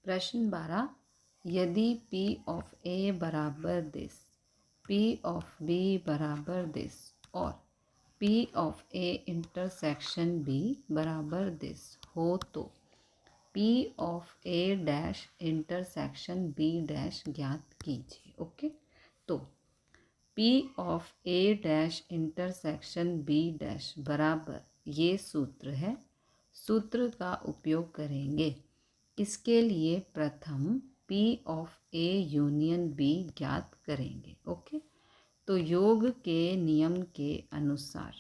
प्रश्न 12, यदि P of A बराबर दिस, P ऑफ B बराबर दिस और P of A intersection B बराबर दिस हो तो P of A dash intersection B dash ज्ञात कीजिए। ओके, तो P of A dash intersection B dash बराबर, ये सूत्र है, सूत्र का उपयोग करेंगे। इसके लिए प्रथम P of A union B ज्ञात करेंगे। ओके, तो योग के नियम के अनुसार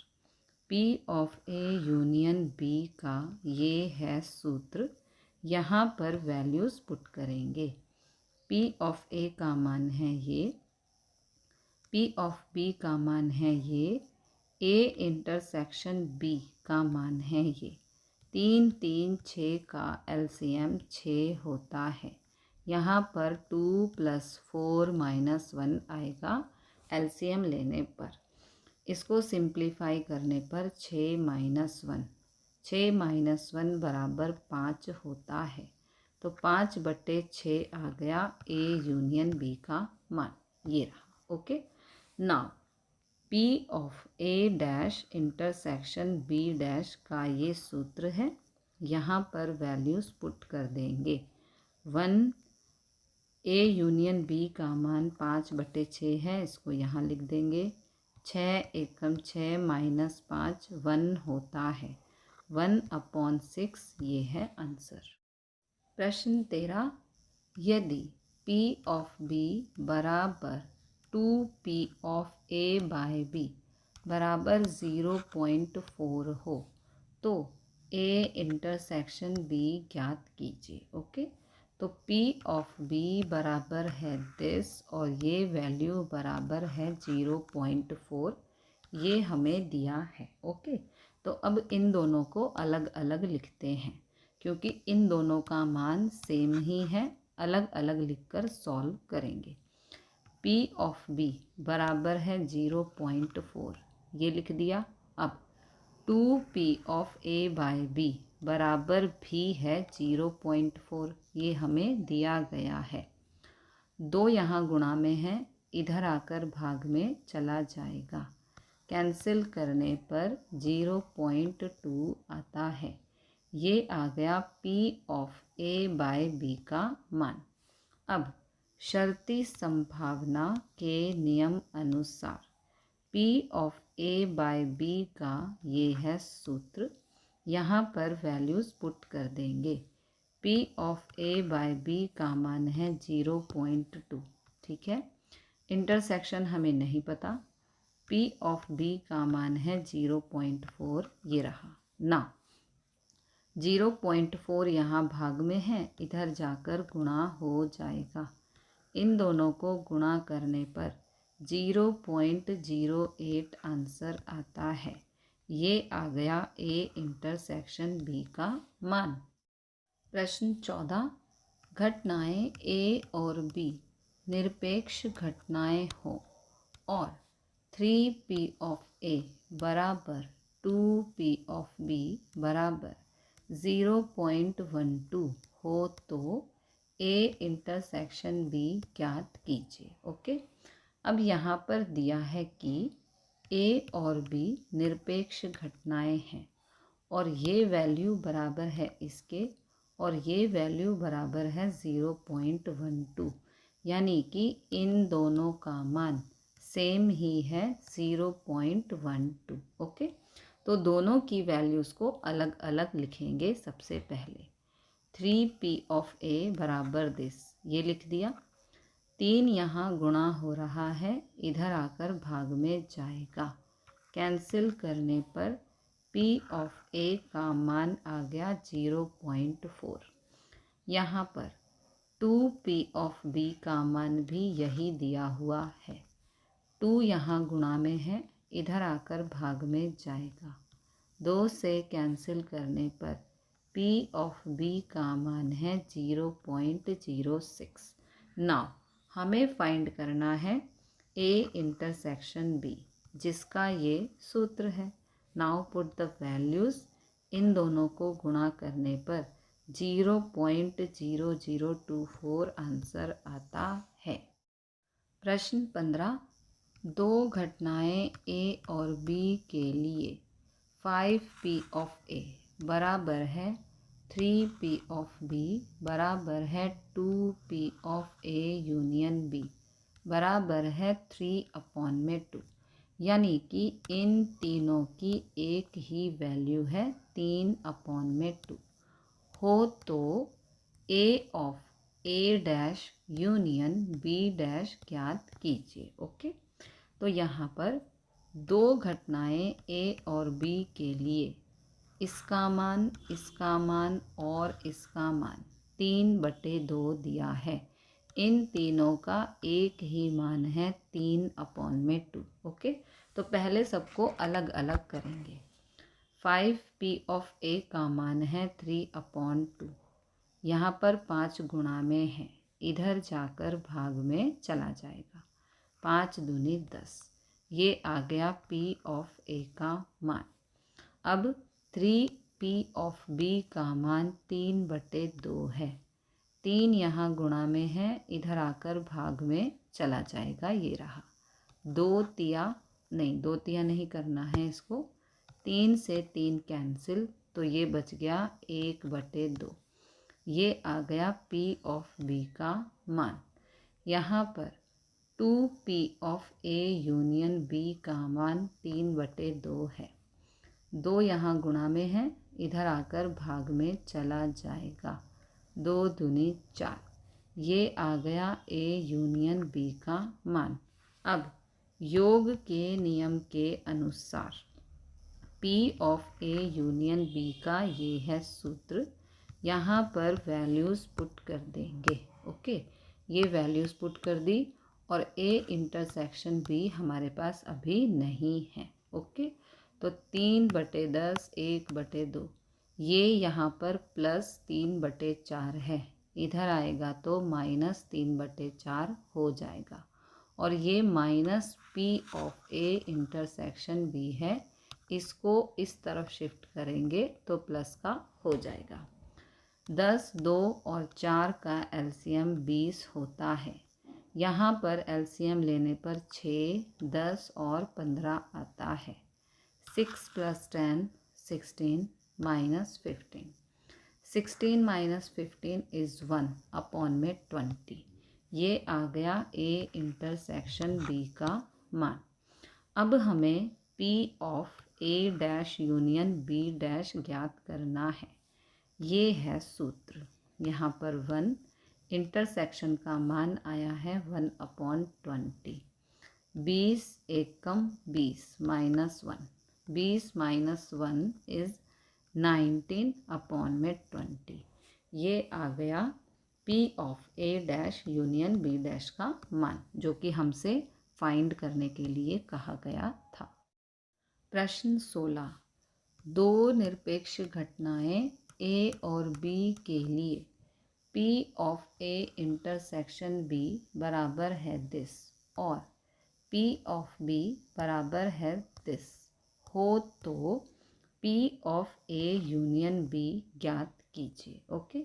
P of A union B का ये है सूत्र। यहाँ पर वैल्यूज़ पुट करेंगे। P ऑफ A का मान है ये, P ऑफ B का मान है ये, A इंटरसेक्शन B का मान है ये। 3 3 6 का एलसीएम 6 होता है। यहाँ पर 2 + 4 - 1 आएगा एलसीएम लेने पर। इसको सिंप्लीफाई करने पर 6 - 1, 6 - 1 बराबर 5 होता है। तो 5/6 आ गया A यूनियन B का मान, ये रहा। Okay, now P of A dash intersection B dash का ये सूत्र है। यहाँ पर वैल्यूज़ पुट कर देंगे। 1 A यूनियन B का मान 5/6 है, इसको यहाँ लिख देंगे। 6 एकम 6 - 5 1 होता है। 1/6 ये है आंसर। प्रश्न 13, यदि P ऑफ B बराबर 2P of A by B बराबर 0.4 हो तो A इंटरसेक्शन B ज्ञात कीजिए। ओके, तो P ऑफ B बराबर है दिस और ये वैल्यू बराबर है 0.4, ये हमें दिया है। ओके, तो अब इन दोनों को अलग अलग लिखते हैं क्योंकि इन दोनों का मान सेम ही है। अलग अलग लिखकर सॉल्व करेंगे। P ऑफ B बराबर है 0.4, ये लिख दिया। अब 2P of A by B बराबर भी है 0.4, ये हमें दिया गया है। 2 यहाँ गुणा में है, इधर आकर भाग में चला जाएगा। कैंसिल करने पर 0.2 आता है। ये आ गया P of A by B का मान। अब शर्ती संभावना के नियम अनुसार P of A by B का ये है सूत्र। यहाँ पर वैल्यूज़ पुट कर देंगे। P of A by B का मान है 0.2, ठीक है। इंटरसेक्शन हमें नहीं पता। P ऑफ B का मान है 0.4, ये रहा ना। 0.4 यहाँ भाग में है, इधर जाकर गुणा हो जाएगा। इन दोनों को गुणा करने पर 0.08 आंसर आता है। ये आ गया A इंटरसेक्शन B का मान। प्रश्न 14, घटनाएं A और B निरपेक्ष घटनाएं हो और 3P ऑफ A बराबर 2P ऑफ B बराबर 0.12 हो तो A इंटरसेक्शन B ज्ञात कीजिए। ओके, अब यहाँ पर दिया है कि A और B निरपेक्ष घटनाएं हैं और ये वैल्यू बराबर है इसके और ये वैल्यू बराबर है 0.12, यानी कि इन दोनों का मान सेम ही है 0.12। ओके, तो दोनों की वैल्यूज़ को अलग अलग लिखेंगे। सबसे पहले 3P ऑफ A बराबर दिस, ये लिख दिया। 3 यहाँ गुणा हो रहा है, इधर आकर भाग में जाएगा। कैंसिल करने पर P ऑफ A का मान आ गया 0.4। यहाँ पर 2P ऑफ B का मान भी यही दिया हुआ है। 2 यहाँ गुणा में है, इधर आकर भाग में जाएगा। 2 से कैंसिल करने पर P ऑफ B का मान है 0.06। नाउ हमें फाइंड करना है A इंटरसेक्शन B, जिसका ये सूत्र है। नाउ पुट द वैल्यूज़, इन दोनों को गुणा करने पर 0.0024 आंसर आता है। प्रश्न 15, दो घटनाएं ए और बी के लिए 5p ऑफ ए बराबर है 3p ऑफ बी बराबर है 2p of A union B बराबर है 3/2, यानी कि इन तीनों की एक ही वैल्यू है 3/2 हो तो A of A dash union B dash ज्ञात कीजिए। ओके, तो यहाँ पर दो घटनाएं ए और बी के लिए इसका मान और इसका मान 3/2 दिया है। इन तीनों का एक ही मान है 3/2। ओके, तो पहले सबको अलग अलग करेंगे। 5p ऑफ ए का मान है 3/2। यहाँ पर 5 गुणा में है, इधर जाकर भाग में चला जाएगा। 5 दूनी 10, ये आ गया p ऑफ ए का मान। अब 3p ऑफ बी का मान 3/2 है। 3 यहाँ गुणा में है, इधर आकर भाग में चला जाएगा, ये रहा। 2 तिया नहीं करना है इसको। 3 से 3 कैंसिल, तो ये बच गया 1/2। ये आ गया p ऑफ बी का मान। यहाँ पर 2p of A union B का मान 3/2 है। 2 यहाँ गुणा में है, इधर आकर भाग में चला जाएगा। 2 दूनी 4, ये आ गया ए यूनियन बी का मान। अब योग के नियम के अनुसार P of A union B का ये है सूत्र। यहाँ पर वैल्यूज़ पुट कर देंगे। ओके, ये वैल्यूज़ पुट कर दी और ए इंटरसेक्शन बी हमारे पास अभी नहीं है। ओके, तो 3/10 1/2, ये यहाँ पर +3/4 है, इधर आएगा तो -3/4 हो जाएगा। और ये -p of A intersection B है, इसको इस तरफ शिफ्ट करेंगे तो प्लस का हो जाएगा। 10, 2 और 4 का एलसीएम 20 होता है। यहाँ पर एलसीएम लेने पर 6, 10 और 15 आता है। 6 + 10 16 -15, 16 - 15 इज़ 1/20। ये आ गया ए इंटरसेक्शन बी का मान। अब हमें P of A dash union B dash ज्ञात करना है। ये है सूत्र। यहाँ पर 1, इंटरसेक्शन का मान आया है 1/20। 20 एकम 20 -1, 20 - 1 इज़ 19/20। ये आ गया P of A dash union B dash का मान, जो कि हमसे फाइंड करने के लिए कहा गया था। प्रश्न 16, दो निरपेक्ष घटनाएं ए और बी के लिए P of A intersection B बराबर है दिस और P ऑफ बी बराबर है दिस हो तो P of A union B ज्ञात कीजिए। ओके,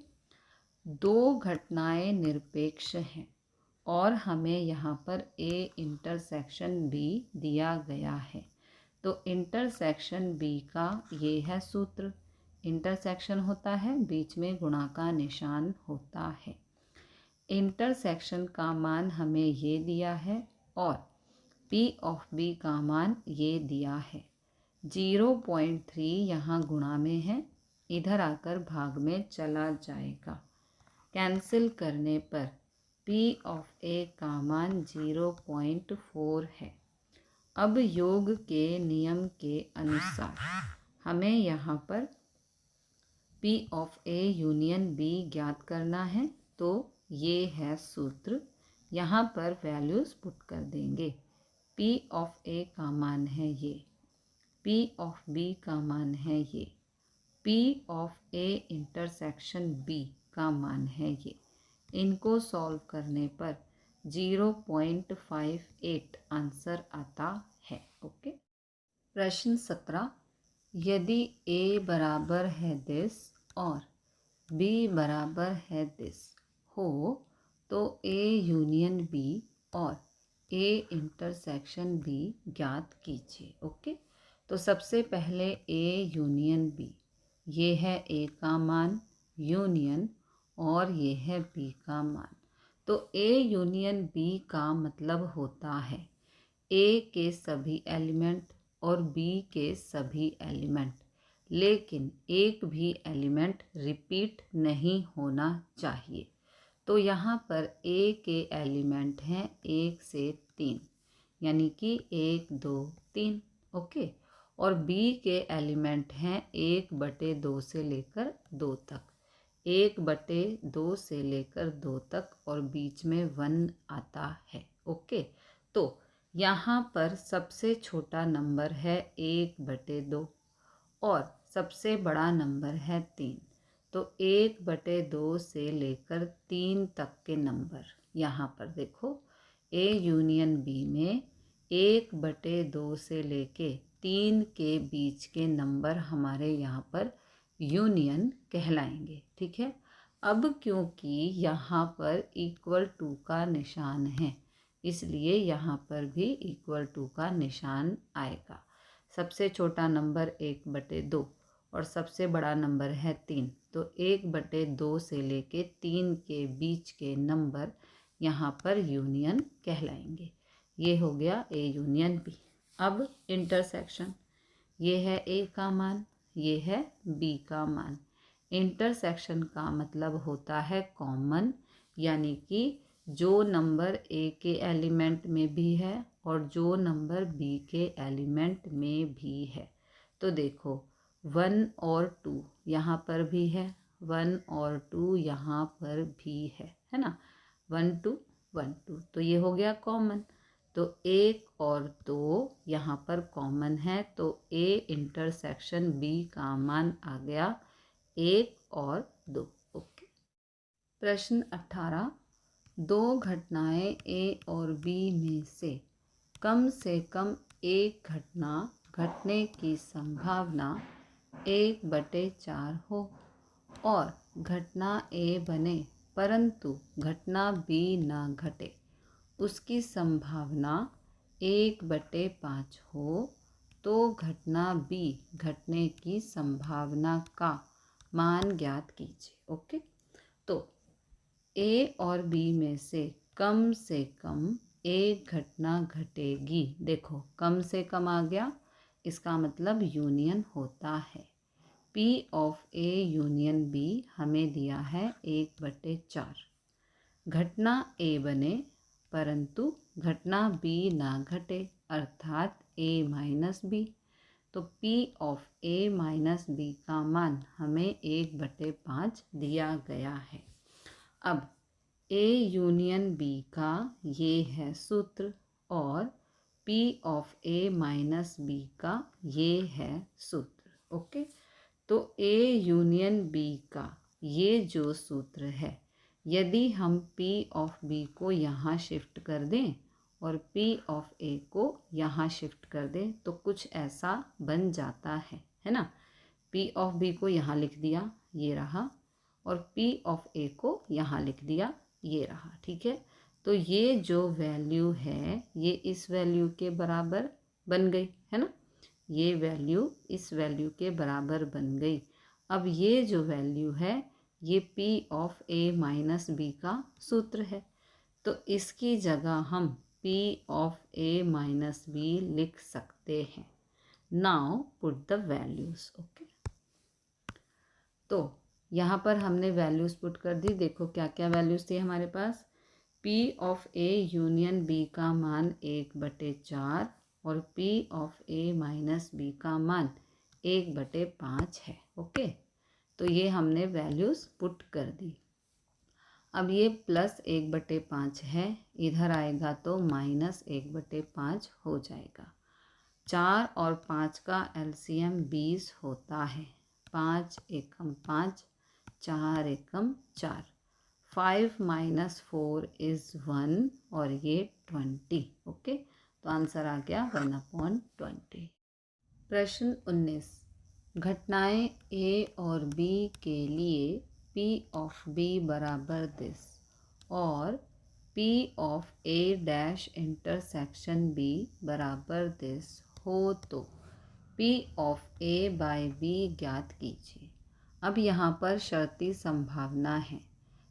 दो घटनाएं निरपेक्ष हैं और हमें यहाँ पर ए इंटरसेक्शन बी दिया गया है, तो इंटरसेक्शन बी का ये है सूत्र। इंटरसेक्शन होता है, बीच में गुणा का निशान होता है। इंटरसेक्शन का मान हमें ये दिया है और P ऑफ बी का मान ये दिया है। 0.3 यहाँ गुणा में है, इधर आकर भाग में चला जाएगा। कैंसिल करने पर P ऑफ ए का मान 0.4 है। अब योग के नियम के अनुसार हमें यहाँ पर P of A union B ज्ञात करना है, तो ये है सूत्र। यहाँ पर वैल्यूज़ पुट कर देंगे। P ऑफ ए का मान है ये, P ऑफ बी का मान है ये, P of A intersection B का मान है ये। इनको सॉल्व करने पर 0.58 आंसर आता है। ओके, प्रश्न 17, यदि A बराबर है दिस और बी बराबर है दिस हो तो ए यूनियन बी और ए इंटरसेक्शन बी ज्ञात कीजिए। ओके, तो सबसे पहले ए यूनियन बी, ये है ए का मान यूनियन और ये है बी का मान। तो ए यूनियन बी का मतलब होता है ए के सभी एलिमेंट और बी के सभी एलिमेंट, लेकिन एक भी एलिमेंट रिपीट नहीं होना चाहिए। तो यहाँ पर ए के एलिमेंट हैं 1 से 3, यानी कि 1 2 3। ओके, और बी के एलिमेंट हैं 1/2 से लेकर 2 तक, 1/2 से लेकर 2 तक, और बीच में 1 आता है। ओके, तो यहाँ पर सबसे छोटा नंबर है 1/2 और सबसे बड़ा नंबर है 3। तो 1/2 से लेकर 3 तक के नंबर यहाँ पर देखो, ए यूनियन बी में 1/2 से लेके 3 के बीच के नंबर हमारे यहाँ पर यूनियन कहलाएंगे। ठीक है, अब क्योंकि यहाँ पर इक्वल टू का निशान है, इसलिए यहाँ पर भी इक्वल टू का निशान आएगा। सबसे छोटा नंबर 1/2 और सबसे बड़ा नंबर है 3, तो 1/2 से लेके 3 के बीच के नंबर यहाँ पर यूनियन कहलाएंगे। ये हो गया ए यूनियन बी। अब इंटरसेक्शन, ये है ए का मान, ये है बी का मान। इंटरसेक्शन का मतलब होता है कॉमन, यानी कि जो नंबर ए के एलिमेंट में भी है और जो नंबर बी के एलिमेंट में भी है। तो देखो 1 और 2 यहाँ पर भी है, 1 और 2 यहाँ पर भी है ना, 1 2 1 2, तो ये हो गया कॉमन। तो 1 और 2 यहाँ पर कॉमन है, तो ए इंटरसेक्शन बी का मान आ गया 1 और 2। ओके, प्रश्न 18, दो घटनाएं ए और बी में से कम एक घटना घटने की संभावना 1/4 हो और घटना ए बने परंतु घटना बी ना घटे, उसकी संभावना 1/5 हो, तो घटना बी घटने की संभावना का मान ज्ञात कीजिए। ओके, तो ए और बी में से कम एक घटना घटेगी। देखो कम से कम आ गया, इसका मतलब यूनियन होता है। P of A union B हमें दिया है 1/4। घटना ए बने परंतु घटना बी ना घटे, अर्थात ए माइनस बी। तो P of A minus B का मान हमें 1/5 दिया गया है। अब ए यूनियन बी का ये है सूत्र और P of A minus B का ये है सूत्र। ओके, तो ए यूनियन बी का ये जो सूत्र है, यदि हम P ऑफ बी को यहाँ शिफ्ट कर दें और P ऑफ ए को यहाँ शिफ्ट कर दें तो कुछ ऐसा बन जाता है ना। P ऑफ बी को यहाँ लिख दिया, ये रहा, और P ऑफ ए को यहाँ लिख दिया, ये रहा। ठीक है, तो ये जो वैल्यू है ये इस वैल्यू के बराबर बन गई है ना, ये वैल्यू इस वैल्यू के बराबर बन गई। अब ये जो वैल्यू है ये P of A minus B का सूत्र है, तो इसकी जगह हम P of A minus B लिख सकते हैं। Now put the values. Okay, तो यहाँ पर हमने वैल्यूज पुट कर दी। देखो क्या क्या वैल्यूज थी हमारे पास। P of A union B का मान 1/4 और P of A minus B का मान 1/5 है। ओके, तो ये हमने वैल्यूज पुट कर दी। अब ये प्लस 1/5 है, इधर आएगा तो माइनस 1/5 हो जाएगा। 4 और 5 का एलसीएम 20 होता है। 5 एकम 5, 4 एकम 4, 5 - 4 इज़ 1 और ये 20। ओके, तो आंसर आ गया 1/20। प्रश्न 19, घटनाएं ए और बी के लिए P of B बराबर दिस और P of A dash intersection B बराबर दिस हो तो P of A by B ज्ञात कीजिए। अब यहाँ पर शर्ती संभावना है।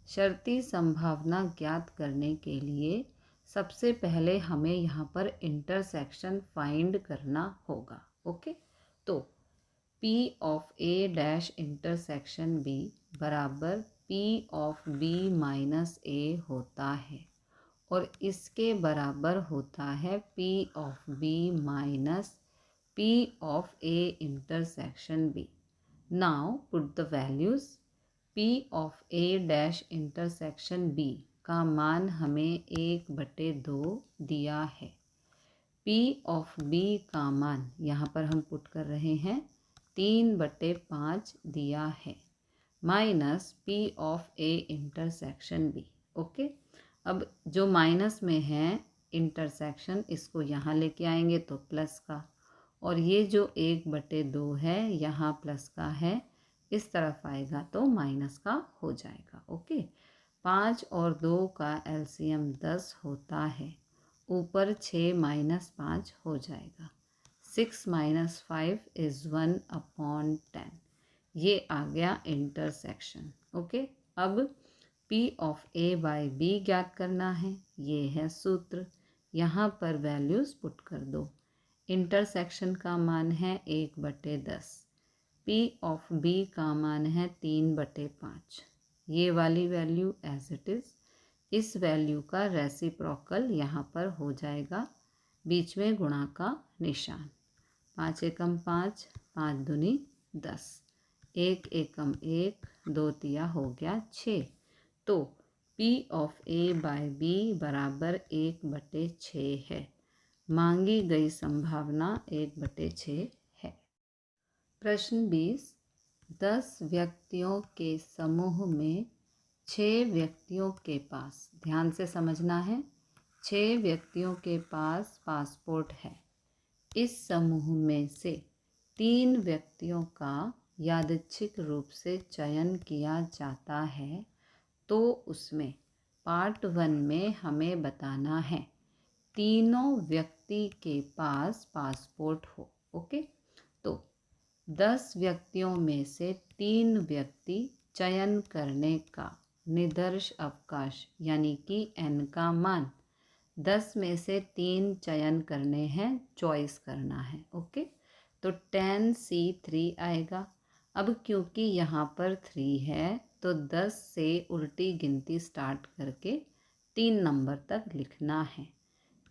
शर्ती संभावना ज्ञात करने के लिए सबसे पहले हमें यहाँ पर इंटरसेक्शन फाइंड करना होगा। ओके, तो P of A dash intersection B बराबर P of B minus A होता है और इसके बराबर होता है P of B minus P of A intersection B। Now put the values. P of A dash intersection B का मान हमें 1/2 दिया है। P ऑफ B का मान यहाँ पर हम पुट कर रहे हैं 3/5 दिया है minus P of A intersection B। Okay, अब जो माइनस में है इंटरसेक्शन, इसको यहाँ लेके आएंगे तो प्लस का, और ये जो 1/2 है यहाँ प्लस का है, इस तरफ आएगा तो माइनस का हो जाएगा। ओके, 5 और 2 का एलसीएम 10 होता है, ऊपर 6 माइनस 5 हो जाएगा। 6 माइनस 5 इज़ 1/10। ये आ गया इंटरसेक्शन। ओके, अब P of A by B ज्ञात करना है। ये है सूत्र, यहाँ पर वैल्यूज़ पुट कर दो। इंटरसेक्शन का मान है 1/10, P ऑफ B का मान है 3/5। ये वाली वैल्यू एज इट इज़, इस वैल्यू का रेसिप्रोकल यहाँ पर हो जाएगा, बीच में गुणा का निशान। 5 एकम 5, 5 दूनी 10, 1 एकम 1, 2 तिया हो गया 6। तो P of A by B बराबर 1/6 है। मांगी गई संभावना 1/6 है। प्रश्न 20, 10 व्यक्तियों के समूह में 6 व्यक्तियों के पास, ध्यान से समझना है, 6 व्यक्तियों के पास पासपोर्ट है। इस समूह में से 3 व्यक्तियों का यादृच्छिक रूप से चयन किया जाता है, तो उसमें पार्ट 1 में हमें बताना है तीनों व्यक्ति के पास पासपोर्ट हो। ओके, तो 10 व्यक्तियों में से 3 व्यक्ति चयन करने का निदर्श अवकाश यानी कि n का मान, 10 में से 3 चयन करने हैं, चॉइस करना है। ओके, तो 10C3 आएगा। अब क्योंकि यहाँ पर 3 है तो 10 से उल्टी गिनती स्टार्ट करके 3 नंबर तक लिखना है।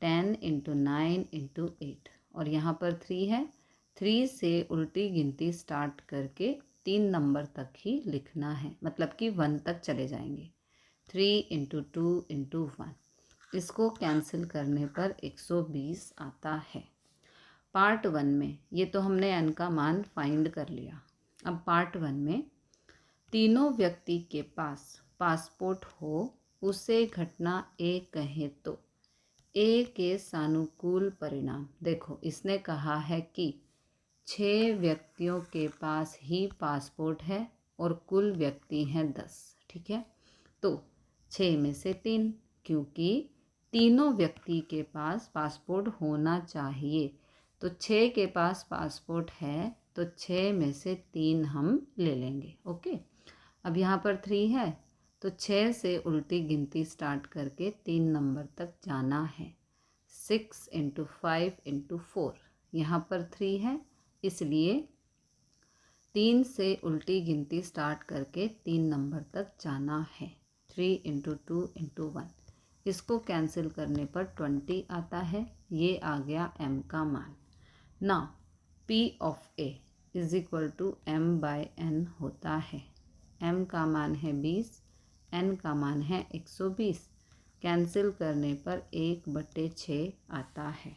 10 × 9 × 8, और यहाँ पर 3 है, 3 से उल्टी गिनती स्टार्ट करके 3 नंबर तक ही लिखना है, मतलब कि 1 तक चले जाएंगे। 3 × 2 × 1, इसको कैंसिल करने पर 120 आता है। पार्ट 1 में ये तो हमने n का मान फाइंड कर लिया। अब पार्ट 1 में तीनों व्यक्ति के पास पासपोर्ट हो, उसे घटना A कहें तो A के सानुकूल परिणाम। देखो, इसने कहा है कि 6 व्यक्तियों के पास ही पासपोर्ट है और कुल व्यक्ति हैं 10। ठीक है, तो 6 में से 3, क्योंकि तीनों व्यक्ति के पास पासपोर्ट होना चाहिए, तो 6 के पास पासपोर्ट है तो 6 में से 3 हम ले लेंगे। ओके, अब यहाँ पर 3 है तो 6 से उल्टी गिनती स्टार्ट करके 3 नंबर तक जाना है। 6 × 5 × 4, यहाँ पर 3 है, इसलिए 3 से उल्टी गिनती स्टार्ट करके 3 नंबर तक जाना है। 3 × 2 × 1, इसको कैंसिल करने पर 20 आता है। ये आ गया m का मान। ना P of A is equal to m/n होता है। m का मान है 20, n का मान है 120, कैंसिल करने पर 1/6 आता है।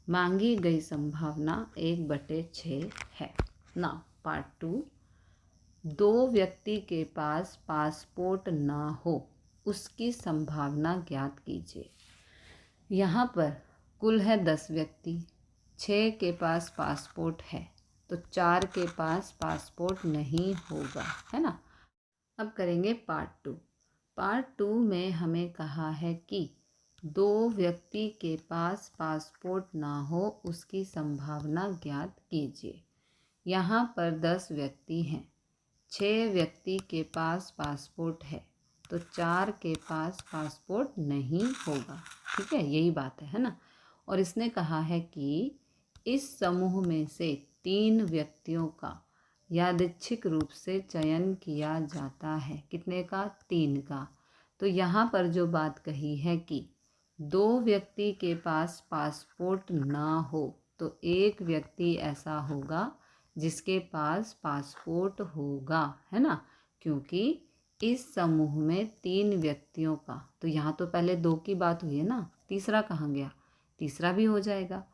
मांगी गई संभावना 1/6 है। ना पार्ट 2, 2 व्यक्ति के पास पासपोर्ट ना हो, उसकी संभावना ज्ञात कीजिए। यहाँ पर कुल है 10 व्यक्ति, 6 के पास पासपोर्ट है तो 4 के पास पासपोर्ट नहीं होगा, है ना। अब करेंगे पार्ट 2। पार्ट 2 में हमें कहा है कि 2 व्यक्ति के पास पासपोर्ट ना हो उसकी संभावना ज्ञात कीजिए। यहाँ पर 10 व्यक्ति हैं, 6 व्यक्ति के पास पासपोर्ट है, तो 4 के पास पासपोर्ट नहीं होगा। ठीक है, यही बात है ना। और इसने कहा है कि इस समूह में से 3 व्यक्तियों का यादृच्छिक रूप से चयन किया जाता है। कितने का? 3 का। तो यहाँ पर जो बात कही है कि 2 व्यक्ति के पास पासपोर्ट ना हो, तो एक व्यक्ति ऐसा होगा जिसके पास पासपोर्ट होगा, है ना। क्योंकि इस समूह में 3 व्यक्तियों का, तो यहाँ तो पहले 2 की बात हुई है ना, तीसरा कहाँ गया? तीसरा भी हो जाएगा।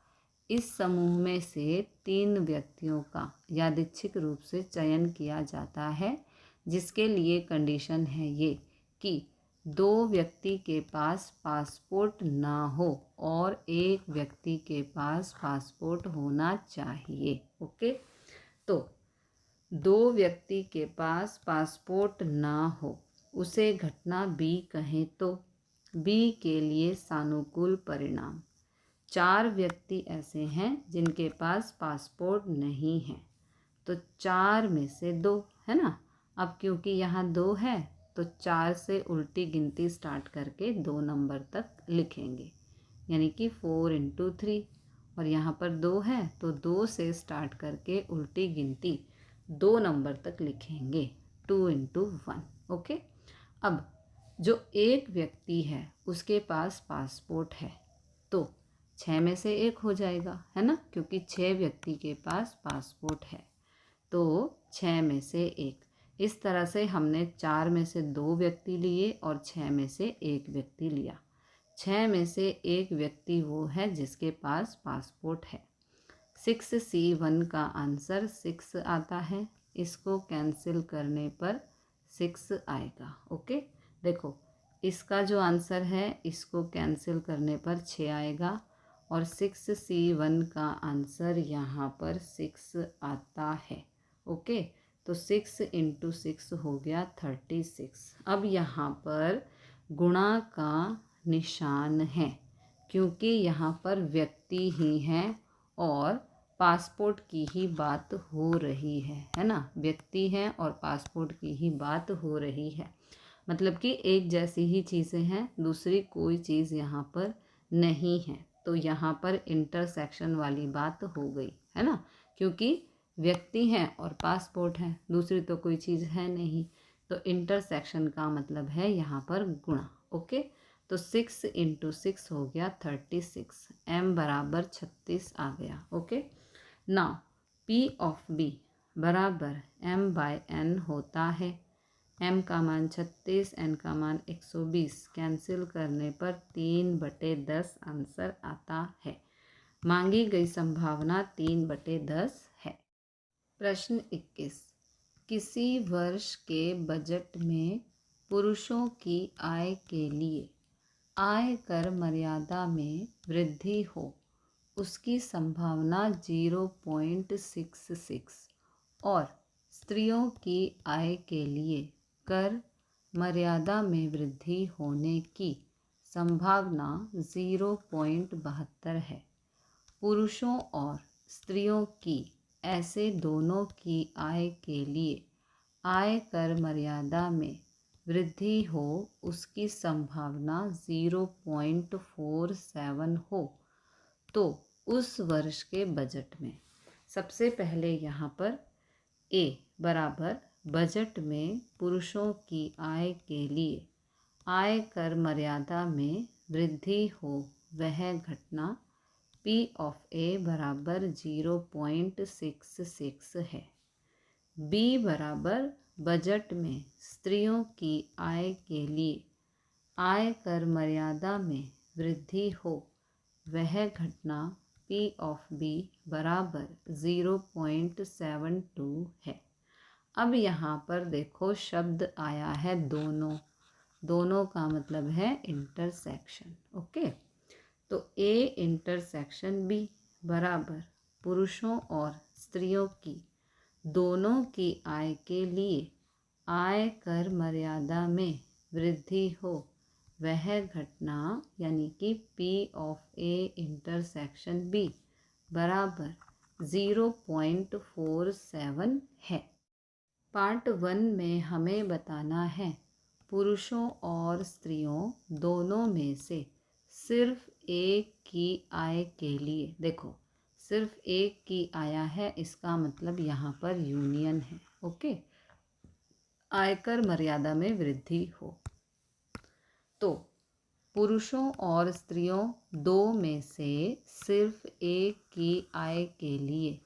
इस समूह में से 3 व्यक्तियों का यादृच्छिक रूप से चयन किया जाता है, जिसके लिए कंडीशन है ये कि 2 व्यक्ति के पास पासपोर्ट ना हो और एक व्यक्ति के पास पासपोर्ट होना चाहिए। ओके, तो 2 व्यक्ति के पास पासपोर्ट ना हो उसे घटना बी कहें तो बी के लिए सानुकूल परिणाम। 4 व्यक्ति ऐसे हैं जिनके पास पासपोर्ट नहीं है, तो 4 में से 2, है ना। अब क्योंकि यहाँ 2 है तो 4 से उल्टी गिनती स्टार्ट करके 2 नंबर तक लिखेंगे, यानी कि 4 × 3। और यहाँ पर 2 है तो 2 से स्टार्ट करके उल्टी गिनती 2 नंबर तक लिखेंगे, 2 × 1। ओके, अब जो एक व्यक्ति है उसके पास पासपोर्ट है, तो 6 में से 1 हो जाएगा, है ना, क्योंकि 6 व्यक्ति के पास पासपोर्ट है, तो 6 में से 1। इस तरह से हमने 4 में से 2 व्यक्ति लिए और 6 में से 1 व्यक्ति लिया। 6 में से 1 व्यक्ति वो है जिसके पास पासपोर्ट है। 6C1 का आंसर 6 आता है, इसको कैंसिल करने पर 6 आएगा। ओके, देखो इसका जो आंसर है इसको कैंसिल करने पर 6 आएगा और 6C1 का आंसर यहाँ पर 6 आता है। ओके, तो 6 × 6 हो गया 36। अब यहाँ पर गुणा का निशान है, क्योंकि यहाँ पर व्यक्ति ही हैं और पासपोर्ट की ही बात हो रही है ना। व्यक्ति हैं और पासपोर्ट की ही बात हो रही है, मतलब कि एक जैसी ही चीज़ें हैं, दूसरी कोई चीज़ यहाँ पर नहीं है। तो यहाँ पर इंटरसेक्शन वाली बात हो गई, है ना, क्योंकि व्यक्ति हैं और पासपोर्ट है, दूसरी तो कोई चीज़ है नहीं। तो इंटरसेक्शन का मतलब है यहाँ पर गुणा। ओके, तो 6 × 6 हो गया 36, m बराबर 36 आ गया। Okay, now P of B बराबर m/n होता है। m का मान 36, n का मान 120, कैंसिल करने पर 3/10 आंसर आता है। मांगी गई संभावना 3/10 है। प्रश्न 21, किसी वर्ष के बजट में पुरुषों की आय के लिए आयकर मर्यादा में वृद्धि हो उसकी संभावना 0.66 और स्त्रियों की आय के लिए कर मर्यादा में वृद्धि होने की संभावना 0.72 है। पुरुषों और स्त्रियों की ऐसे दोनों की आय के लिए आयकर मर्यादा में वृद्धि हो उसकी संभावना 0.47 हो तो उस वर्ष के बजट में। सबसे पहले यहाँ पर A बराबर बजट में पुरुषों की आय के लिए आयकर मर्यादा में वृद्धि हो वह घटना P ऑफ A बराबर 0.66 है। B बराबर बजट में स्त्रियों की आय के लिए आयकर मर्यादा में वृद्धि हो वह घटना P ऑफ B बराबर 0.72 है। अब यहाँ पर देखो शब्द आया है दोनों, दोनों का मतलब है इंटरसेक्शन। ओके, तो A इंटरसेक्शन B बराबर पुरुषों और स्त्रियों की दोनों की आय के लिए आयकर मर्यादा में वृद्धि हो वह घटना यानी कि P of A intersection B बराबर 0.47 है। पार्ट 1 में हमें बताना है पुरुषों और स्त्रियों दोनों में से सिर्फ एक की आय के लिए, देखो सिर्फ एक की आया है, इसका मतलब यहाँ पर यूनियन है। ओके, आयकर मर्यादा में वृद्धि हो तो पुरुषों और स्त्रियों दो में से सिर्फ एक की आय के लिए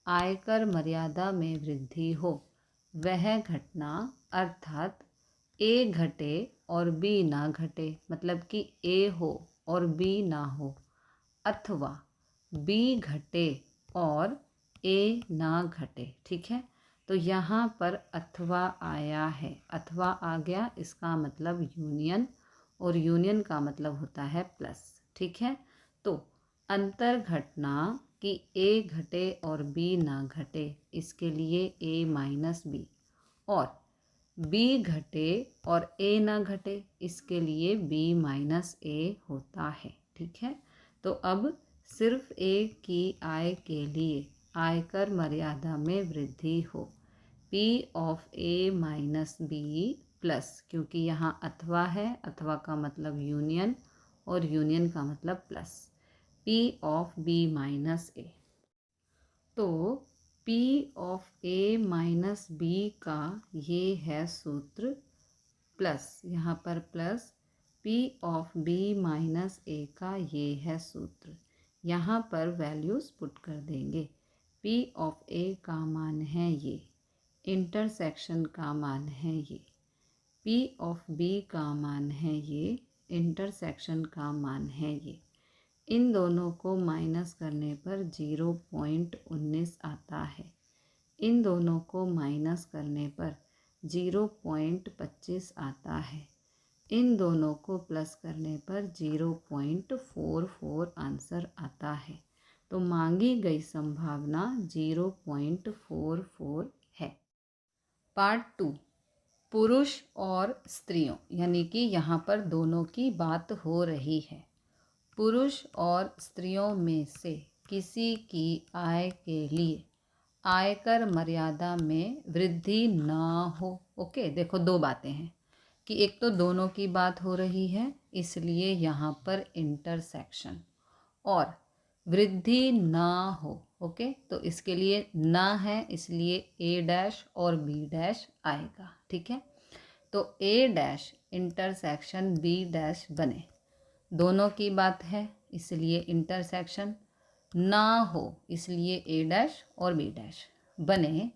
आयकर मर्यादा में वृद्धि हो वह घटना, अर्थात ए घटे और बी ना घटे, मतलब कि ए हो और बी ना हो, अथवा बी घटे और ए ना घटे। ठीक है, तो यहाँ पर अथवा आया है, अथवा आ गया, इसका मतलब यूनियन, और यूनियन का मतलब होता है प्लस। ठीक है, तो अंतर घटना कि ए घटे और बी ना घटे, इसके लिए ए माइनस बी, और बी घटे और ए ना घटे, इसके लिए बी माइनस ए होता है। ठीक है, तो अब सिर्फ ए की आय के लिए आयकर मर्यादा में वृद्धि हो P of A minus B plus, क्योंकि यहाँ अथवा है, अथवा का मतलब यूनियन और यूनियन का मतलब plus, P of B minus A। तो P of A minus B का ये है सूत्र, प्लस यहाँ पर plus P of B minus A का ये है सूत्र। यहाँ पर वैल्यूज़ पुट कर देंगे। P ऑफ A का मान है ये, इंटरसेक्शन का मान है ये, P ऑफ B का मान है ये, इंटरसेक्शन का मान है ये। इन दोनों को माइनस करने पर 0.19 आता है, इन दोनों को माइनस करने पर 0.25 आता है, इन दोनों को प्लस करने पर 0.44 आंसर आता है। तो मांगी गई संभावना 0.44 है। पार्ट 2, पुरुष और स्त्रियों, यानी कि यहाँ पर दोनों की बात हो रही है। पुरुष और स्त्रियों में से किसी की आय के लिए आयकर मर्यादा में वृद्धि ना हो। ओके, देखो दो बातें हैं कि एक तो दोनों की बात हो रही है, इसलिए यहाँ पर इंटरसेक्शन, और वृद्धि ना हो। ओके, तो इसके लिए ना है, इसलिए ए डैश और बी डैश आएगा। ठीक है, तो ए डैश इंटरसेक्शन बी डैश बने, दोनों की बात है इसलिए इंटरसेक्शन, ना हो इसलिए ए डैश और बी डैश बने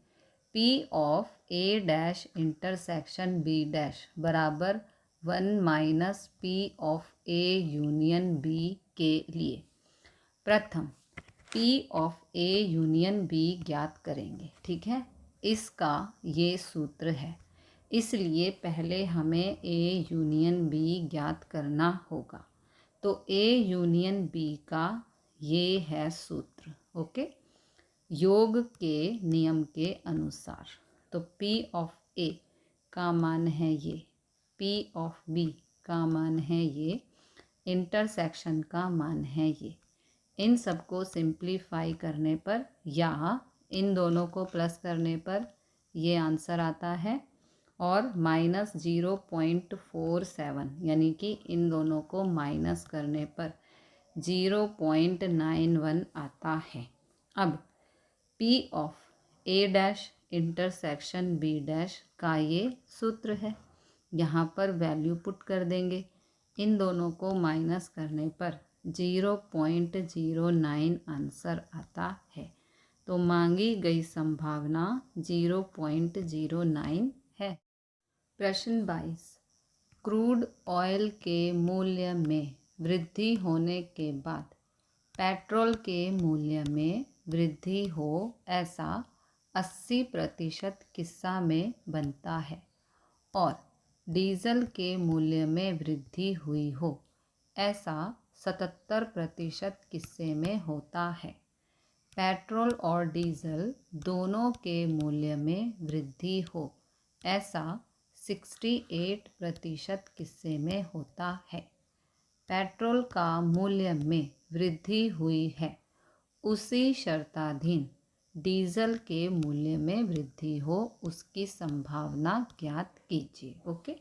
P of A dash intersection B dash बराबर 1 minus P of A union B के लिए प्रथम P of A union B ज्ञात करेंगे। ठीक है, इसका ये सूत्र है, इसलिए पहले हमें A यूनियन B ज्ञात करना होगा। तो A यूनियन B का ये है सूत्र। ओके, योग के नियम के अनुसार, तो P ऑफ A का मान है ये, P ऑफ B का मान है ये, इंटरसेक्शन का मान है ये। इन सबको सिंप्लीफाई करने पर या इन दोनों को प्लस करने पर ये आंसर आता है, और माइनस 0.47, यानी कि इन दोनों को माइनस करने पर 0.91 आता है। अब P of A dash intersection B dash का ये सूत्र है, यहाँ पर वैल्यू पुट कर देंगे, इन दोनों को माइनस करने पर 0.09 आंसर आता है। तो मांगी गई संभावना 0.09 है। प्रश्न 22, क्रूड ऑयल के मूल्य में वृद्धि होने के बाद पेट्रोल के मूल्य में वृद्धि हो, ऐसा 80% किस्सा में बनता है, और डीजल के मूल्य में वृद्धि हुई हो, ऐसा 77% किस्से में होता है। पेट्रोल और डीजल दोनों के मूल्य में वृद्धि हो, ऐसा 68% किस्से में होता है। पेट्रोल का मूल्य में वृद्धि हुई है, उसी शर्ताधीन डीजल के मूल्य में वृद्धि हो उसकी संभावना ज्ञात कीजिए। ओके,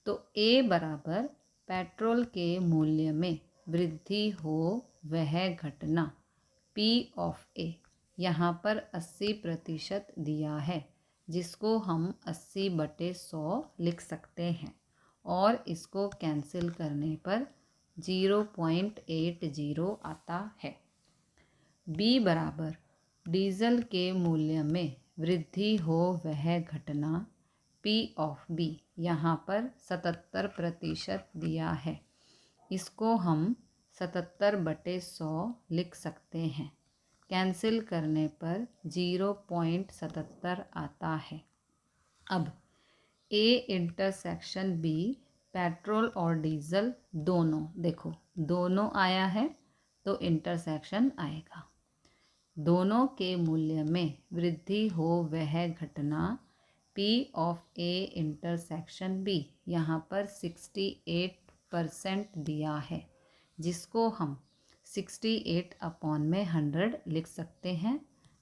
तो ए बराबर पेट्रोल के मूल्य में वृद्धि हो वह घटना पी ऑफ ए, यहाँ पर 80% दिया है, जिसको हम 80/100 लिख सकते हैं और इसको कैंसिल करने पर 0.80 आता है। बी बराबर डीजल के मूल्य में वृद्धि हो वह घटना पी ऑफ बी, यहाँ पर 77% दिया है, इसको हम 77/100 लिख सकते हैं। कैंसिल करने पर 0.77 आता है। अब ए इंटरसेक्शन बी, पेट्रोल और डीजल दोनों, देखो दोनों आया है तो इंटरसेक्शन आएगा। दोनों के मूल्य में वृद्धि हो वह घटना P of A intersection B, यहाँ पर 68% दिया है, जिसको हम 68/100 लिख सकते हैं।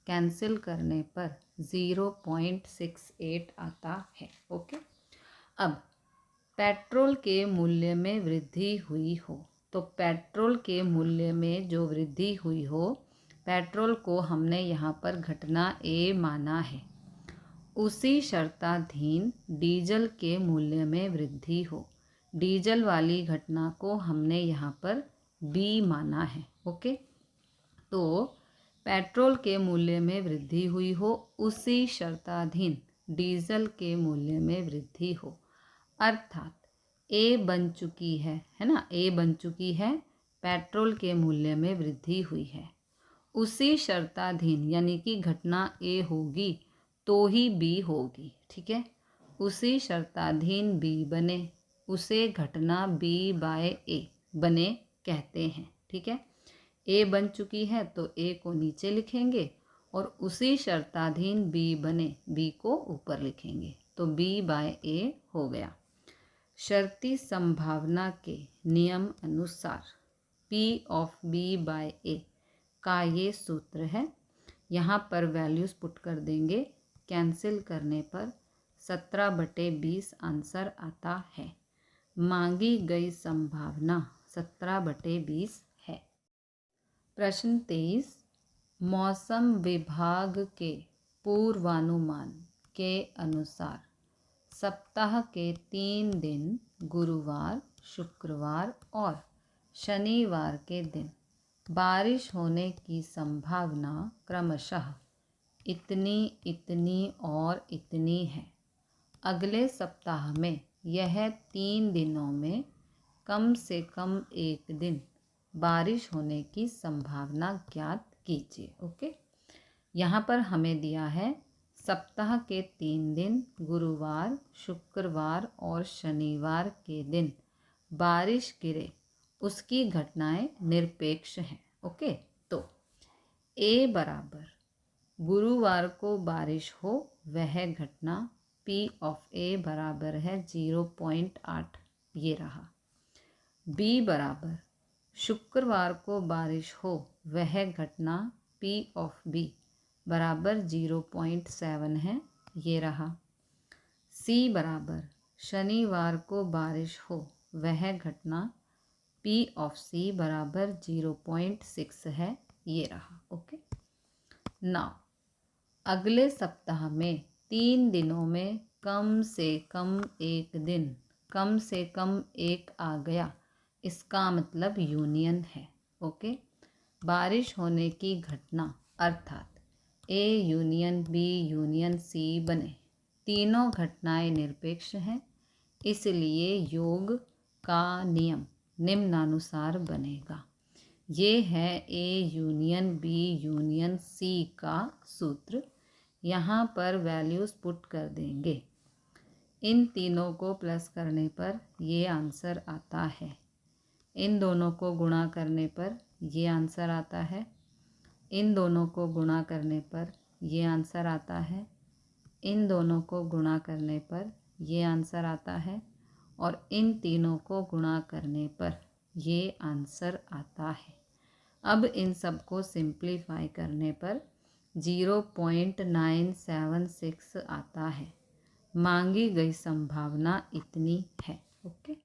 कैंसिल करने पर 0.68 आता है। ओके, अब पेट्रोल के मूल्य में वृद्धि हुई हो, तो पेट्रोल के मूल्य में जो वृद्धि हुई हो, पेट्रोल को हमने यहाँ पर घटना ए माना है, उसी शर्ताधीन डीजल के मूल्य में वृद्धि हो, डीजल वाली घटना को हमने यहाँ पर बी माना है। ओके, तो पेट्रोल के मूल्य में वृद्धि हुई हो, उसी शर्ताधीन डीजल के मूल्य में वृद्धि हो, अर्थात ए बन चुकी है ना, ए बन चुकी है, पेट्रोल के मूल्य में वृद्धि हुई है, उसी शर्ताधीन यानी कि घटना ए होगी तो ही बी होगी। ठीक है, उसी शर्ताधीन बी बने, उसे घटना बी बाय ए बने कहते हैं। ठीक है, ए बन चुकी है तो ए को नीचे लिखेंगे और उसी शर्ताधीन बी बने, बी को ऊपर लिखेंगे, तो बी बाय ए हो गया। शर्ती संभावना के नियम अनुसार पी ऑफ बी बाय ए का ये सूत्र है। यहाँ पर वैल्यूज़ पुट कर देंगे, कैंसिल करने पर 17/20 आंसर आता है। मांगी गई संभावना 17/20 है। प्रश्न 23, मौसम विभाग के पूर्वानुमान के अनुसार सप्ताह के 3 दिन गुरुवार, शुक्रवार और शनिवार के दिन बारिश होने की संभावना क्रमशः इतनी, इतनी और इतनी है। अगले सप्ताह में यह 3 दिनों में कम से कम एक दिन बारिश होने की संभावना ज्ञात कीजिए। ओके, यहाँ पर हमें दिया है सप्ताह के 3 दिन गुरुवार, शुक्रवार और शनिवार के दिन बारिश गिरे, उसकी घटनाएं निरपेक्ष हैं। ओके, तो ए बराबर गुरुवार को बारिश हो वह घटना पी ऑफ ए बराबर है 0.8, ये रहा। बी बराबर शुक्रवार को बारिश हो वह घटना पी ऑफ बी बराबर 0.7 है, ये रहा। सी बराबर शनिवार को बारिश हो वह घटना पी ऑफ सी बराबर 0.6 है, ये रहा। ओके, नाउ अगले सप्ताह में 3 दिनों में कम से कम एक दिन, कम से कम एक आ गया, इसका मतलब यूनियन है। ओके, बारिश होने की घटना अर्थात A union B union C बने, तीनों घटनाएं निरपेक्ष हैं, इसलिए योग का नियम निम्नानुसार बनेगा। ये है A union B union C का सूत्र। यहाँ पर वैल्यूज़ पुट कर देंगे, इन तीनों को प्लस करने पर ये आंसर आता है, इन दोनों को गुणा करने पर ये आंसर आता है, इन दोनों को गुणा करने पर ये आंसर आता है, इन दोनों को गुणा करने पर ये आंसर आता है और इन तीनों को गुणा करने पर ये आंसर आता है। अब इन सब को सिंप्लीफाई करने पर 0.976 आता है। मांगी गई संभावना इतनी है। ओके।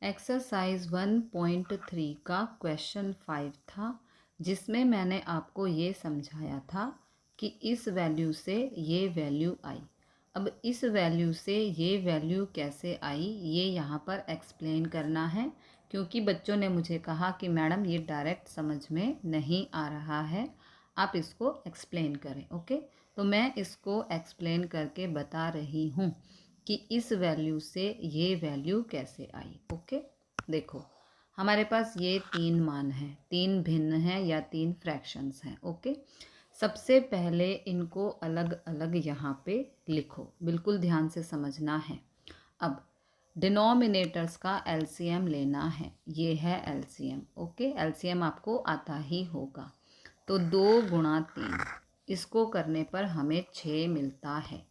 एक्सरसाइज 1.3 का क्वेश्चन 5 था, जिसमें मैंने आपको ये समझाया था कि इस वैल्यू से ये वैल्यू आई। अब इस वैल्यू से ये वैल्यू कैसे आई ये यहाँ पर एक्सप्लेन करना है, क्योंकि बच्चों ने मुझे कहा कि मैडम ये डायरेक्ट समझ में नहीं आ रहा है, आप इसको एक्सप्लेन करें। ओके, तो मैं इसको एक्सप्लेन करके बता रही हूँ कि इस वैल्यू से ये वैल्यू कैसे आई। ओके, देखो हमारे पास ये 3 मान हैं, 3 भिन्न हैं या 3 फ्रैक्शंस हैं। ओके, सबसे पहले इनको अलग अलग यहाँ पे लिखो, बिल्कुल ध्यान से समझना है। अब डिनोमिनेटर्स का एलसीएम लेना है, ये है एलसीएम। ओके, एलसीएम आपको आता ही होगा। तो 2 गुणा 3, इसको करने पर हमें 6 मिलता है।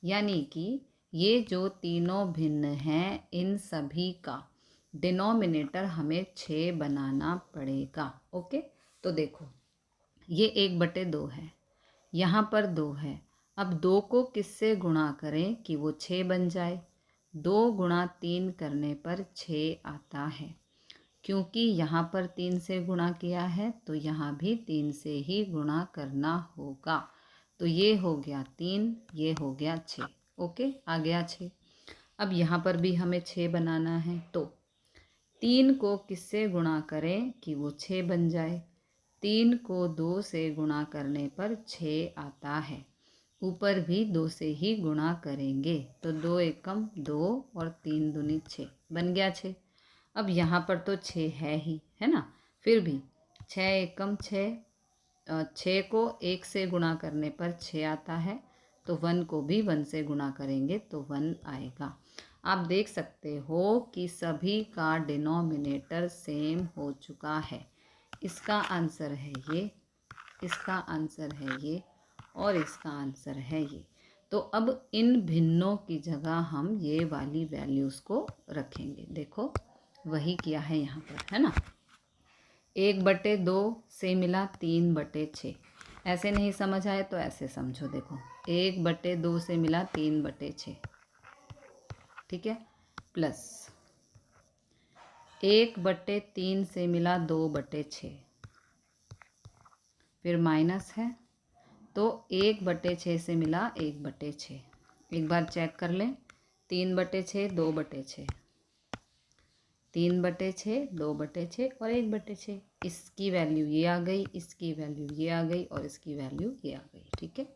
यानी कि ये जो तीनों भिन्न हैं इन सभी का डिनोमिनेटर हमें 6 बनाना पड़ेगा। ओके, तो देखो ये 1/2 है, यहाँ पर 2 है। अब 2 को किससे गुणा करें कि वो 6 बन जाए? 2 गुणा 3 करने पर 6 आता है। क्योंकि यहाँ पर 3 से गुणा किया है तो यहाँ भी 3 से ही गुणा करना होगा। तो ये हो गया 3, ये हो गया 6। ओके, आ गया 6। अब यहाँ पर भी हमें 6 बनाना है, तो 3 को किससे गुणा करें कि वो 6 बन जाए? 3 को 2 से गुणा करने पर 6 आता है। ऊपर भी 2 से ही गुणा करेंगे, तो 2 एकम 2 और 3 दूनी 6 बन गया 6। अब यहाँ पर तो 6 है ही, है ना, फिर भी 6 एकम 6, 6 को 1 से गुणा करने पर 6 आता है, तो 1 को भी 1 से गुणा करेंगे तो 1 आएगा। आप देख सकते हो कि सभी का डिनोमिनेटर सेम हो चुका है। इसका आंसर है ये, इसका आंसर है ये और इसका आंसर है ये। तो अब इन भिन्नों की जगह हम ये वाली वैल्यूज़ को रखेंगे। देखो वही किया है यहाँ पर, है ना। 1/2 से मिला 3/6। ऐसे नहीं समझ आए तो ऐसे समझो, देखो 1/2 से मिला 3/6, ठीक है, प्लस 1/3 से मिला 2/6, फिर माइनस है, तो 1/6 से मिला 1/6। एक बार चेक कर लें, 3/6 2/6, 3/6 2/6 और 1/6। इसकी वैल्यू ये आ गई, इसकी वैल्यू ये आ गई और इसकी वैल्यू ये आ गई, ठीक है।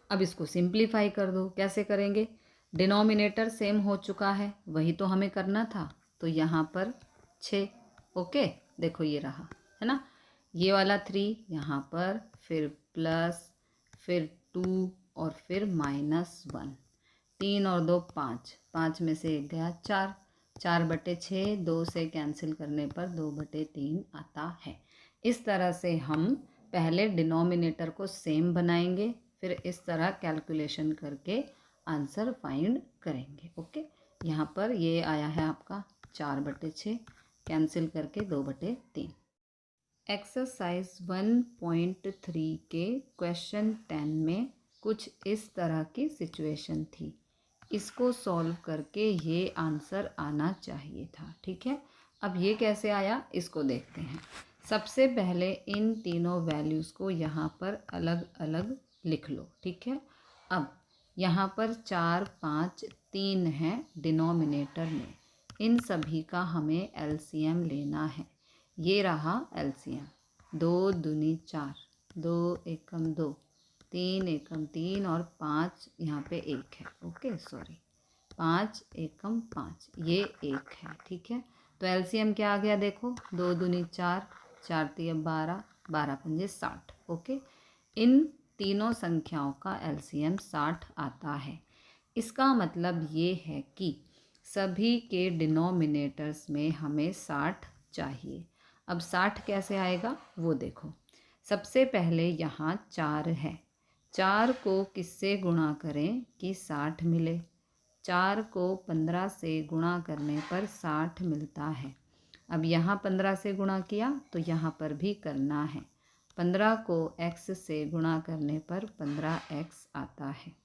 अब इसको सिंप्लीफाई कर दो। कैसे करेंगे? डिनोमिनेटर सेम हो चुका है, वही तो हमें करना था, तो यहाँ पर 6। ओके, देखो ये रहा, है ना, ये वाला 3 यहाँ पर, फिर प्लस, फिर 2 और फिर -1। 3 और 2 5, 5 में से 1 गया 4, 4/6, 2 से कैंसिल करने पर 2/3 आता है। इस तरह से हम पहले डिनोमिनेटर को सेम बनाएंगे, फिर इस तरह कैलकुलेशन करके आंसर फाइंड करेंगे। ओके, यहाँ पर ये आया है आपका 4/6, कैंसिल करके 2/3। एक्सरसाइज 1.3 के क्वेश्चन 10 में कुछ इस तरह की सिचुएशन थी। इसको सॉल्व करके ये आंसर आना चाहिए था, ठीक है। अब ये कैसे आया इसको देखते हैं। सबसे पहले इन तीनों वैल्यूज़ को यहाँ पर अलग अलग लिख लो, ठीक है। अब यहाँ पर 4 5 3 है डिनोमिनेटर में, इन सभी का हमें एलसीएम लेना है। ये रहा एलसीएम, 2 दूनी 4, 2 एकम 2, 3 एकम 3 और 5 यहाँ पे 1 है। ओके सॉरी, 5 एकम 5, ये 1 है, ठीक है। तो एलसीएम क्या आ गया देखो, 2 दूनी 4, 4 तिया 12, 12 पंजे 60। ओके, इन तीनों संख्याओं का एलसीएम 60 आता है। इसका मतलब ये है कि सभी के डिनोमिनेटर्स में हमें 60 चाहिए। अब 60 कैसे आएगा वो देखो। सबसे पहले यहाँ 4 है, 4 को किससे गुणा करें कि 60 मिले? 4 को 15 से गुणा करने पर 60 मिलता है। अब यहाँ 15 से गुणा किया तो यहाँ पर भी करना है। 15 को x से गुणा करने पर 15x आता है।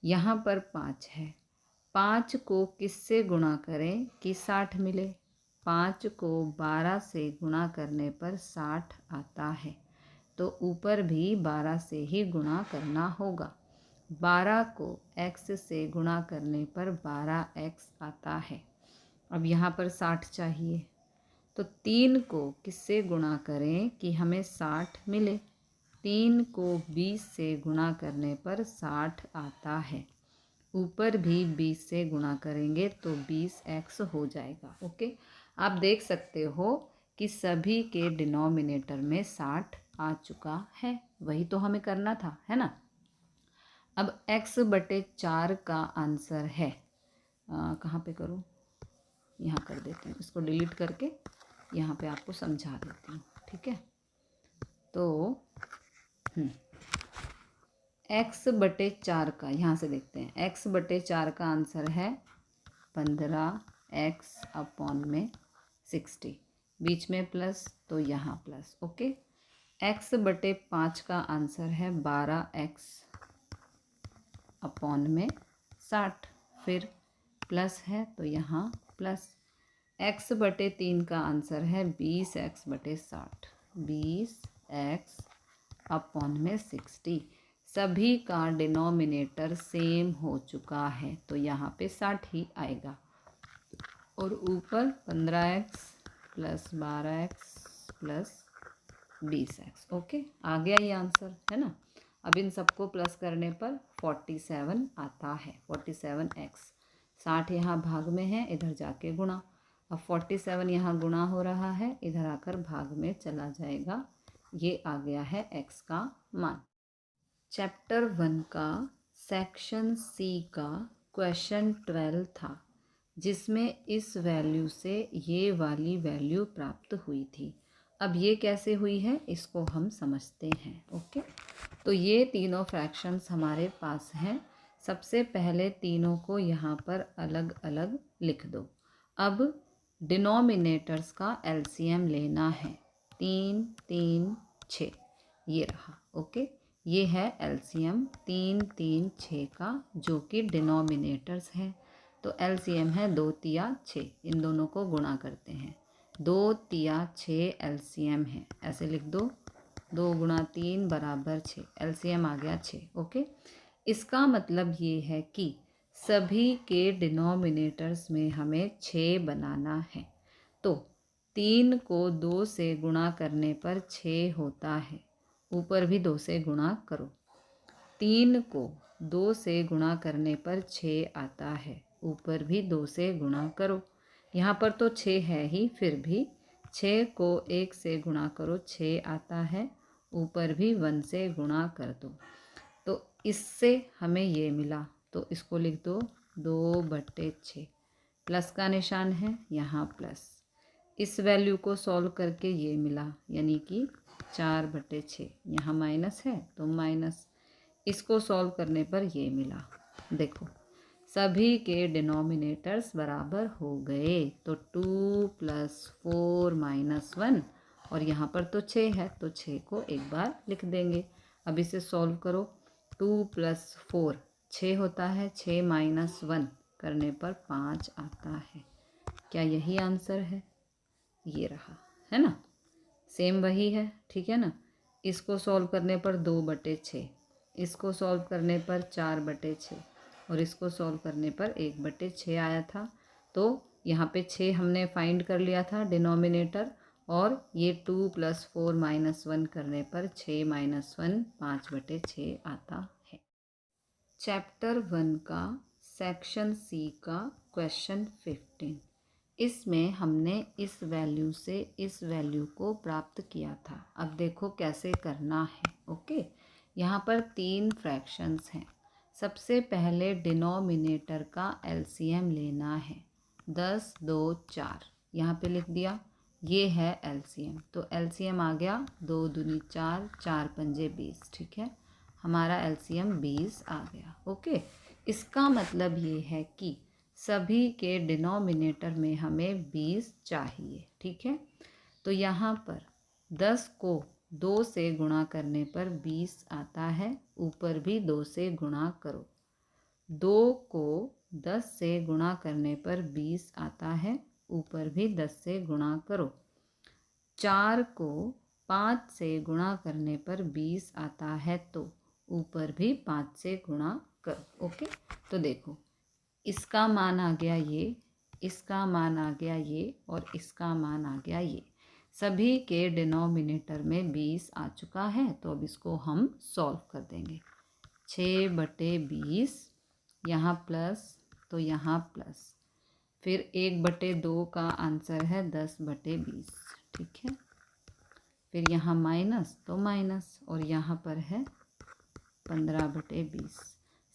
यहाँ पर 5 है। 5 को किससे गुणा करें कि 60 मिले? 5 को 12 से गुणा करने पर 60 आता है, तो ऊपर भी 12 से ही गुणा करना होगा। 12 को x से गुणा करने पर 12x आता है। अब यहाँ पर 60 चाहिए, तो 3 को किससे गुणा करें कि हमें 60 मिले? 3 को 20 से गुणा करने पर 60 आता है, ऊपर भी 20 से गुणा करेंगे तो 20x हो जाएगा। ओके, आप देख सकते हो कि सभी के डिनोमिनेटर में 60 आ चुका है। वही तो हमें करना था, है ना। अब x/4 का आंसर है, कहाँ पे करूँ? यहाँ कर देती हूँ, इसको डिलीट करके यहाँ पे आपको समझा देती हूँ, ठीक है। तो x/4 का यहाँ से देखते हैं। x/4 का आंसर है 15x/60, बीच में प्लस तो यहाँ प्लस। ओके, x/5 का आंसर है 12x/60, फिर प्लस है तो यहाँ प्लस। x/3 का आंसर है 20x/60, 20x/60। सभी का डिनोमिनेटर सेम हो चुका है, तो यहाँ पे 60 ही आएगा। और ऊपर 15x + 12x + 20x। ओके, आ गया ये आंसर, है ना। अब इन सबको प्लस करने पर 47 आता है, 47x। 60 यहाँ भाग में है, इधर जाके गुणा। अब 47 यहाँ गुणा हो रहा है, इधर आकर भाग में चला जाएगा। ये आ गया है x का मान। चैप्टर 1 का सेक्शन C का क्वेश्चन 12 था, जिसमें इस वैल्यू से ये वाली वैल्यू प्राप्त हुई थी। अब ये कैसे हुई है इसको हम समझते हैं। ओके, तो ये तीनों फ्रैक्शंस हमारे पास हैं। सबसे पहले तीनों को यहाँ पर अलग अलग लिख दो। अब डिनोमिनेटर्स का एलसीएम लेना है। 3 3 6 ये रहा। ओके, ये है एलसीएम 3 3 6 का, जो कि डिनोमिनेटर्स है। तो एलसीएम है 2 तिया 6, इन दोनों को गुणा करते हैं। 2 तिया 6 एलसीएम है, ऐसे लिख दो। 2 × 3 = 6, एलसीएम आ गया 6। ओके, इसका मतलब ये है कि सभी के डिनोमिनेटर्स में हमें 6 बनाना है। तो 3 को 2 से गुणा करने पर 6 होता है, ऊपर भी 2 से गुणा करो। 3 को 2 से गुणा करने पर 6 आता है, ऊपर भी 2 से गुणा करो। यहाँ पर तो 6 है ही, फिर भी 6 को 1 से गुणा करो, 6 आता है, ऊपर भी 1 से गुणा कर दो। तो इससे हमें ये मिला, तो इसको लिख दो 2/6। प्लस का निशान है, यहाँ प्लस। इस वैल्यू को सॉल्व करके ये मिला, यानी कि 4/6। यहाँ माइनस है तो माइनस। इसको सॉल्व करने पर ये मिला। देखो, सभी के डिनोमिनेटर्स बराबर हो गए, तो 2 + 4 - 1, और यहाँ पर तो 6 है, तो 6 को एक बार लिख देंगे। अब इसे सॉल्व करो। 2 + 4 6 होता है, 6 - 1 करने पर 5 आता है। क्या यही आंसर है? ये रहा, है ना। सेम वही है, ठीक है ना। इसको सॉल्व करने पर 2/6, इसको सॉल्व करने पर 4/6, और इसको सॉल्व करने पर 1/6 आया था। तो यहाँ पे 6 हमने फाइंड कर लिया था डिनोमिनेटर, और ये 2 + 4 - 1 करने पर 6 - 1 5/6 आता है। चैप्टर 1 का सेक्शन C का क्वेश्चन 15, इसमें हमने इस वैल्यू से इस वैल्यू को प्राप्त किया था। अब देखो कैसे करना है। ओके, यहाँ पर 3 फ्रैक्शंस हैं। सबसे पहले डिनोमिनेटर का एलसीएम लेना है। 10 2 4 यहाँ पे लिख दिया, ये है एलसीएम। तो एलसीएम आ गया 2 दूनी 4, 4 पंजे 20, ठीक है। हमारा एलसीएम 20 आ गया। ओके, इसका मतलब ये है कि सभी के डिनोमिनेटर में हमें 20 चाहिए। ठीक है, तो यहाँ पर 10 को 2 से गुणा करने पर 20 आता है, ऊपर भी 2 से गुणा करो। 2 को 10 से गुणा करने पर 20 आता है, ऊपर भी 10 से गुणा करो। 4 को 5 से गुणा करने पर 20 आता है, तो ऊपर भी 5 से गुणा करो। ओके, तो देखो इसका मान आ गया ये, इसका मान आ गया ये, और इसका मान आ गया ये। सभी के डिनोमिनेटर में 20 आ चुका है, तो अब इसको हम सॉल्व कर देंगे। 6/20, यहाँ प्लस तो यहाँ प्लस, फिर 1/2 का आंसर है 10/20। ठीक है, फिर यहाँ माइनस तो माइनस, और यहाँ पर है 15/20।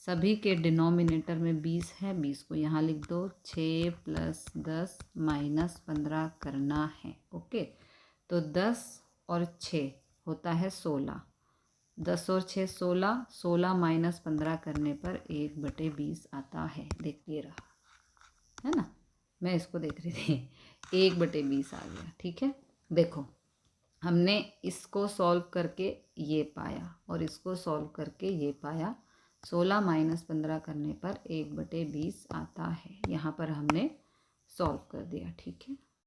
सभी के डिनोमिनेटर में 20 है, 20 को यहाँ लिख दो। 6 + 10 - 15 करना है। ओके, तो 10 और 6 होता है 16। 10 और 6 16, 16 - 15 करने पर 1/20 आता है। देखिए रहा है ना, मैं इसको देख रही थी, 1/20 आ गया। ठीक है, देखो हमने इसको सॉल्व करके ये पाया और इसको सॉल्व करके ये पाया। 16 - 15 करने पर 1/20 आता है। यहाँ पर हमने सॉल्व कर दिया। ठीक है।